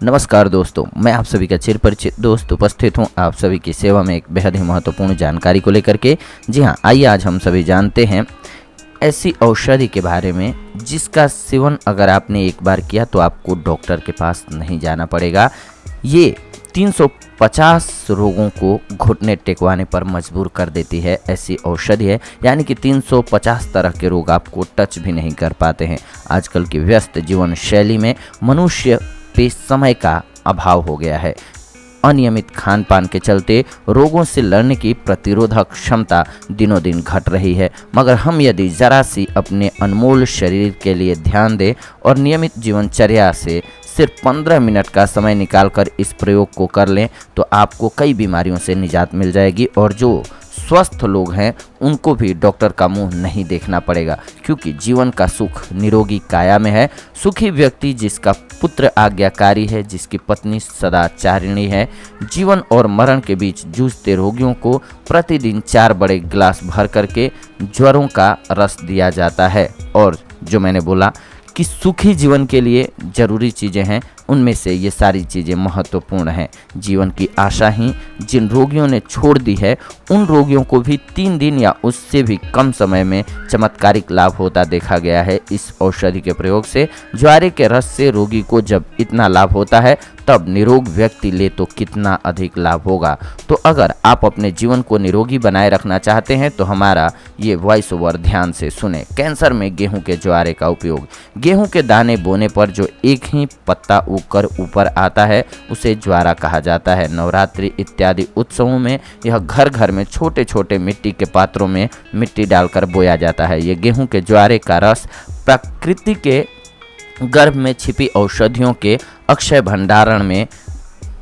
नमस्कार दोस्तों, मैं आप सभी का चिरपरिचित दोस्त उपस्थित हूं आप सभी की सेवा में एक बेहद ही महत्वपूर्ण जानकारी को लेकर के। जी हां, आइए आज हम सभी जानते हैं ऐसी औषधि के बारे में जिसका सेवन अगर आपने एक बार किया तो आपको डॉक्टर के पास नहीं जाना पड़ेगा। ये 350 रोगों को घुटने टेकवाने पर मजबूर कर देती है। ऐसी औषधि है, यानी कि 350 तरह के रोग आपको टच भी नहीं कर पाते हैं। आजकल की व्यस्त जीवन शैली में मनुष्य पे समय का अभाव हो गया है। अनियमित खान पान के चलते रोगों से लड़ने की प्रतिरोधक क्षमता दिनों दिन घट रही है। मगर हम यदि जरा सी अपने अनमोल शरीर के लिए ध्यान दें और नियमित जीवनचर्या से सिर्फ 15 मिनट का समय निकालकर इस प्रयोग को कर लें तो आपको कई बीमारियों से निजात मिल जाएगी। और जो स्वस्थ लोग हैं उनको भी डॉक्टर का मुंह नहीं देखना पड़ेगा, क्योंकि जीवन का सुख निरोगी काया में है। सुखी व्यक्ति जिसका पुत्र आज्ञाकारी है, जिसकी पत्नी सदाचारिणी है। जीवन और मरण के बीच जूझते रोगियों को प्रतिदिन 4 बड़े गिलास भर करके ज्वरों का रस दिया जाता है। और जो मैंने बोला कि सुखी जीवन के लिए जरूरी चीज़ें हैं, उनमें से ये सारी चीज़ें महत्वपूर्ण हैं। जीवन की आशा ही जिन रोगियों ने छोड़ दी है, उन रोगियों को भी 3 दिन या उससे भी कम समय में चमत्कारिक लाभ होता देखा गया है इस औषधि के प्रयोग से। ज्वारे के रस से रोगी को जब इतना लाभ होता है, तब निरोग व्यक्ति ले तो कितना अधिक लाभ होगा। तो अगर आप अपने जीवन को निरोगी बनाए रखना चाहते हैं तो हमारा ये वॉइस ओवर ध्यान से सुने। कैंसर में गेहूं के ज्वारे का उपयोग। गेहूं के दाने बोने पर जो एक ही पत्ता उगकर ऊपर आता है उसे ज्वारा कहा जाता है। नवरात्रि इत्यादि उत्सवों में यह घर घर में छोटे छोटे मिट्टी के पात्रों में मिट्टी डालकर बोया जाता है। ये गेहूं के ज्वारे का रस प्रकृति के गर्भ में छिपी औषधियों के अक्षय भंडारण में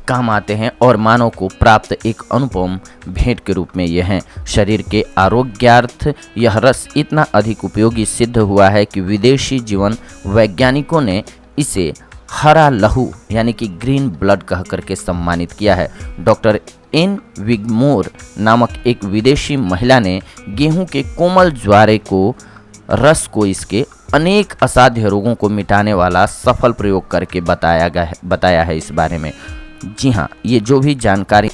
काम आते हैं और मानव को प्राप्त एक अनुपम भेंट के रूप में यह हैं। शरीर के आरोग्यार्थ यह रस इतना अधिक उपयोगी सिद्ध हुआ है कि विदेशी जीवन वैज्ञानिकों ने इसे हरा लहू यानी कि ग्रीन ब्लड कह करके सम्मानित किया है। डॉक्टर एन विगमोर नामक एक विदेशी महिला ने गेहूं के कोमल ज्वारे को रस को इसके अनेक असाध्य रोगों को मिटाने वाला सफल प्रयोग करके बताया है इस बारे में। जी हाँ, ये जो भी जानकारी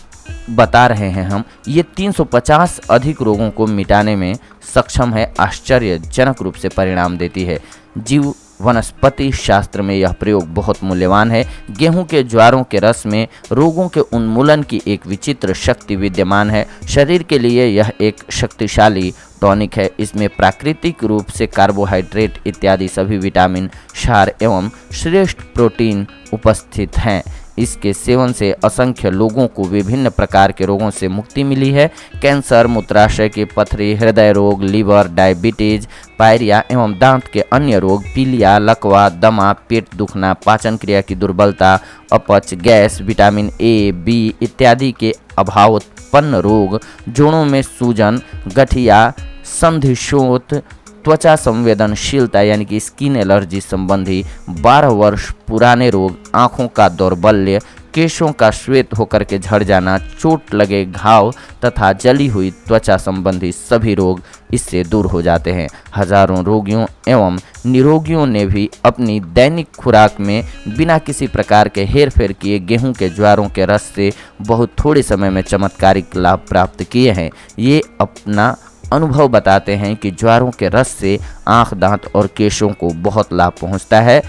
बता रहे हैं हम, ये 350 अधिक रोगों को मिटाने में सक्षम है। आश्चर्यजनक रूप से परिणाम देती है। जीव वनस्पति शास्त्र में यह प्रयोग बहुत मूल्यवान है। गेहूं के ज्वारों के रस में रोगों के उन्मूलन की एक विचित्र शक्ति विद्यमान है। शरीर के लिए यह एक शक्तिशाली टॉनिक है। इसमें प्राकृतिक रूप से कार्बोहाइड्रेट इत्यादि सभी विटामिन, क्षार एवं श्रेष्ठ प्रोटीन उपस्थित हैं। इसके सेवन से असंख्य लोगों को विभिन्न प्रकार के रोगों से मुक्ति मिली है। कैंसर, मूत्राशय की पथरी, हृदय रोग, लीवर, डायबिटीज, पायरिया एवं दांत के अन्य रोग, पीलिया, लकवा, दमा, पेट दुखना, पाचन क्रिया की दुर्बलता, अपच, गैस, विटामिन ए, बी इत्यादि के अभाव उत्पन्न रोग, जोड़ों में सूजन, गठिया, संधिशोथ, त्वचा संवेदनशीलता यानी कि स्किन एलर्जी संबंधी 12 वर्ष पुराने रोग, आँखों का दौर्बल्य, केशों का श्वेत होकर के झड़ जाना, चोट लगे घाव तथा जली हुई त्वचा संबंधी सभी रोग इससे दूर हो जाते हैं। हजारों रोगियों एवं निरोगियों ने भी अपनी दैनिक खुराक में बिना किसी प्रकार के हेरफेर किए गेहूं के ज्वारों के रस से बहुत थोड़े समय में चमत्कारिक लाभ प्राप्त किए हैं। ये अपना अनुभव बताते हैं कि ज्वारों के रस से आँख, दांत और केशों को बहुत लाभ पहुंचता है।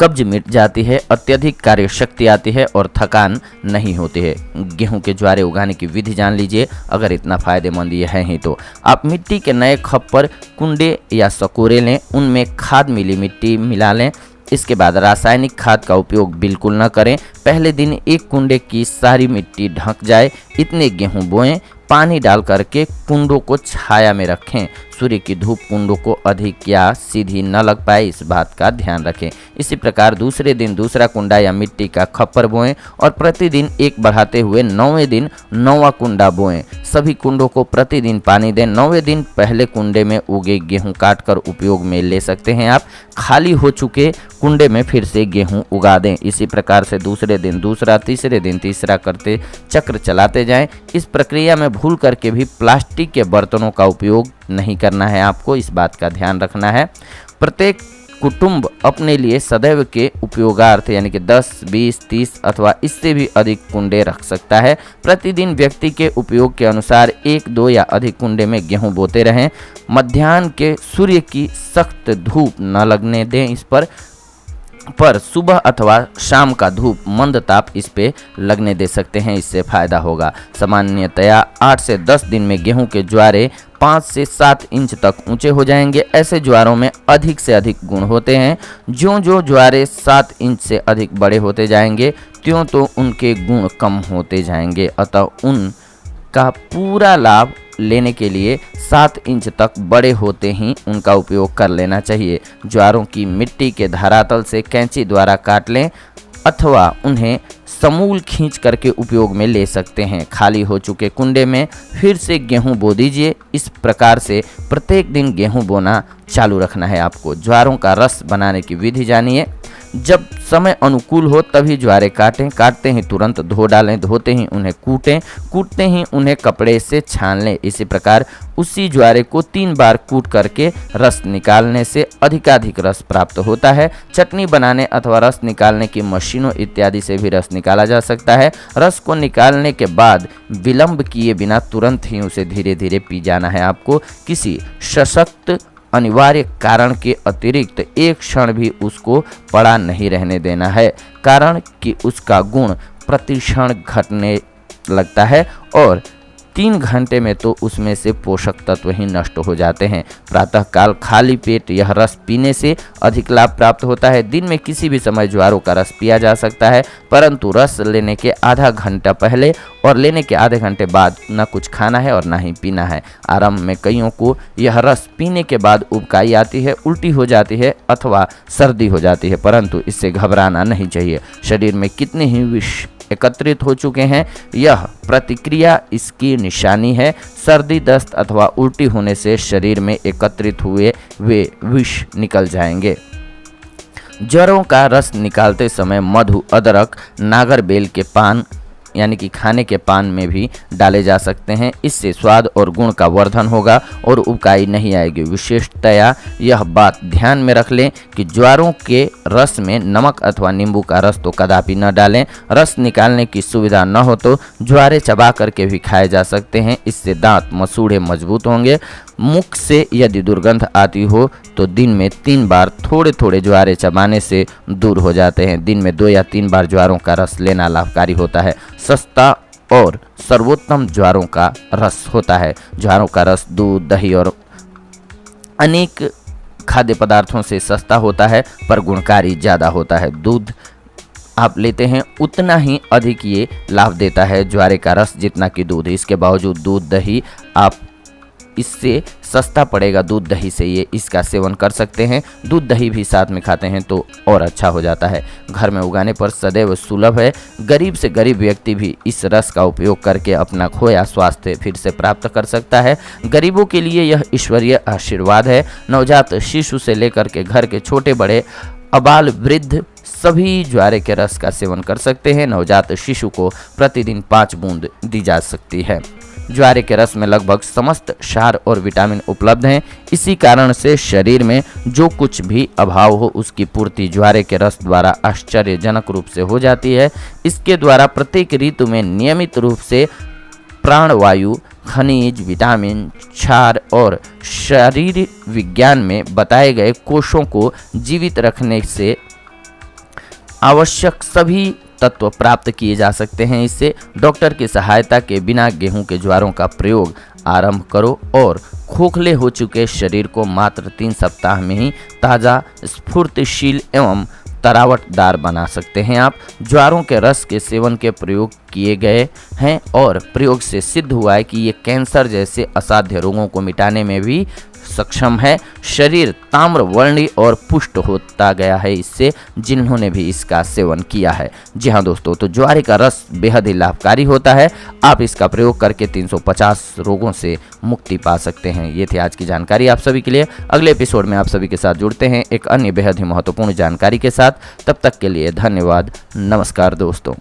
कब्ज मिट जाती है, अत्यधिक कार्य शक्ति आती है और थकान नहीं होती है। गेहूं के ज्वारे उगाने की विधि जान लीजिए, अगर इतना फायदेमंद ये है ही तो। आप मिट्टी के नए खप्पर, कुंडे या सकोरे लें, उनमें खाद मिली मिट्टी मिला लें। इसके बाद रासायनिक खाद का उपयोग बिल्कुल न करें। पहले दिन एक कुंडे की सारी मिट्टी ढक जाए इतने गेहूं बोएं। पानी डाल करके कुंडों को छाया में रखें। सूर्य की धूप कुंडों को अधिक या सीधी न लग पाए, इस बात का ध्यान रखें। इसी प्रकार दूसरे दिन दूसरा कुंडा या मिट्टी का खप्पर बोएं और प्रतिदिन एक बढ़ाते हुए 9वें दिन 9वां कुंडा बोएं। सभी कुंडों को प्रतिदिन पानी दें। 9वें दिन पहले कुंडे में उगे गेहूं काटकर उपयोग में ले सकते हैं आप। खाली हो चुके कुंडे में फिर से गेहूं उगा दें। इसी प्रकार से दूसरे दिन दूसरा, तीसरे दिन तीसरा करते चक्र चलाते जाएं। इस प्रक्रिया में भूल करके भी प्लास्टिक के बर्तनों का उपयोग नहीं करना है आपको, इस बात का ध्यान रखना है। प्रत्येक कुटुंब अपने लिए सदैव के उपयोगार्थ यानी कि 10, 20, 30 अथवा इससे भी अधिक कुंडे रख सकता है। प्रतिदिन व्यक्ति के उपयोग के अनुसार 1, 2 या अधिक कुंडे में गेहूं बोते रहें। मध्याह्न के सूर्य की सख्त धूप न लगने दें इस पर सुबह अथवा शाम का धूप मंद ताप इस पे लगने दे सकते हैं, इससे फायदा होगा। सामान्यतया 8 से 10 दिन में गेहूं के ज्वारे 5 से 7 इंच तक ऊंचे हो जाएंगे। ऐसे ज्वारों में अधिक से अधिक गुण होते हैं। ज्यों ज्यों ज्वारे 7 इंच से अधिक बड़े होते जाएंगे त्यों तो उनके गुण कम होते जाएंगे। अतः उनका पूरा लाभ लेने के लिए 7 इंच तक बड़े होते ही उनका उपयोग कर लेना चाहिए। ज्वारों की मिट्टी के धरातल से कैंची द्वारा काट लें अथवा उन्हें समूल खींच करके उपयोग में ले सकते हैं। खाली हो चुके कुंडे में फिर से गेहूं बो दीजिए। इस प्रकार से प्रत्येक दिन गेहूं बोना चालू रखना है आपको। ज्वारों का रस बनाने की विधि जानिए। जब समय अनुकूल हो तभी ज्वारे काटें, काटते ही तुरंत धो डालें, धोते ही उन्हें कूटें, कूटते ही उन्हें कपड़े से छान लें। इसी प्रकार उसी ज्वारे को 3 बार कूट करके रस निकालने से अधिकाधिक रस प्राप्त होता है। चटनी बनाने अथवा रस निकालने की मशीनों इत्यादि से भी रस निकाला जा सकता है। रस को निकालने के बाद विलंब किए बिना तुरंत ही उसे धीरे धीरे पी जाना है आपको। किसी सशक्त अनिवार्य कारण के अतिरिक्त एक क्षण भी उसको पड़ा नहीं रहने देना है, कारण कि उसका गुण प्रतिक्षण घटने लगता है और 3 घंटे में तो उसमें से पोषक तत्व ही नष्ट हो जाते हैं। प्रातःकाल खाली पेट यह रस पीने से अधिक लाभ प्राप्त होता है। दिन में किसी भी समय ज्वारों का रस पिया जा सकता है, परंतु रस लेने के आधा घंटा पहले और लेने के आधे घंटे बाद न कुछ खाना है और न ही पीना है। आरंभ में कईयों को यह रस पीने के बाद उबकाई आती है, उल्टी हो जाती है अथवा सर्दी हो जाती है, परंतु इससे घबराना नहीं चाहिए। शरीर में कितने ही विष एकत्रित हो चुके हैं यह प्रतिक्रिया इसकी निशानी है। सर्दी, दस्त अथवा उल्टी होने से शरीर में एकत्रित हुए वे विष निकल जाएंगे। ज्वरों का रस निकालते समय मधु, अदरक, नागरबेल के पान यानी कि खाने के पान में भी डाले जा सकते हैं। इससे स्वाद और गुण का वर्धन होगा और उबकाई नहीं आएगी। विशेषतया यह बात ध्यान में रख लें कि ज्वारों के रस में नमक अथवा नींबू का रस तो कदापि न डालें। रस निकालने की सुविधा न हो तो ज्वारे चबा करके भी खाए जा सकते हैं। इससे दांत मसूड़े मजबूत होंगे। मुख से यदि दुर्गंध आती हो तो दिन में 3 बार थोड़े थोड़े ज्वारे चबाने से दूर हो जाते हैं। दिन में 2 या 3 बार ज्वारों का रस लेना लाभकारी होता है। सस्ता और सर्वोत्तम ज्वारों का रस होता है। ज्वारों का रस दूध, दही और अनेक खाद्य पदार्थों से सस्ता होता है पर गुणकारी ज़्यादा होता है। दूध आप लेते हैं उतना ही अधिक ये लाभ देता है ज्वारे का रस जितना कि दूध। इसके बावजूद दूध, दही आप इससे सस्ता पड़ेगा। दूध दही से ये इसका सेवन कर सकते हैं। दूध दही भी साथ में खाते हैं तो और अच्छा हो जाता है। घर में उगाने पर सदैव सुलभ है। गरीब से गरीब व्यक्ति भी इस रस का उपयोग करके अपना खोया स्वास्थ्य फिर से प्राप्त कर सकता है। गरीबों के लिए यह ईश्वरीय आशीर्वाद है। नवजात शिशु से लेकर के घर के छोटे बड़े अबाल वृद्ध सभी ज्वारे के रस का सेवन कर सकते हैं। नवजात शिशु को प्रतिदिन 5 बूंद दी जा सकती है। ज्वारे के रस में लगभग समस्त क्षार और विटामिन उपलब्ध हैं। इसी कारण से शरीर में जो कुछ भी अभाव हो उसकी पूर्ति ज्वारे के रस द्वारा आश्चर्यजनक रूप से हो जाती है। इसके द्वारा प्रत्येक ऋतु में नियमित रूप से प्राणवायु, खनिज, विटामिन, क्षार और शरीर विज्ञान में बताए गए कोषों को जीवित रखने से आवश्यक सभी तत्व प्राप्त किए जा सकते हैं। इससे डॉक्टर की सहायता के बिना गेहूं के ज्वारों का प्रयोग आरंभ करो और खोखले हो चुके शरीर को मात्र 3 सप्ताह में ही ताज़ा, स्फूर्तिशील एवं तरावटदार बना सकते हैं। आप ज्वारों के रस के सेवन के प्रयोग किए गए हैं और प्रयोग से सिद्ध हुआ है कि ये कैंसर जैसे असाध्य रोगों को मिटाने में भी सक्षम है। शरीर ताम्र वर्णी और पुष्ट होता गया है इससे, जिन्होंने भी इसका सेवन किया है। जी हाँ दोस्तों, तो ज्वारे का रस बेहद ही लाभकारी होता है। आप इसका प्रयोग करके 350 रोगों से मुक्ति पा सकते हैं। ये थी आज की जानकारी आप सभी के लिए। अगले एपिसोड में आप सभी के साथ जुड़ते हैं एक अन्य बेहद ही महत्वपूर्ण जानकारी के साथ। तब तक के लिए धन्यवाद। नमस्कार दोस्तों।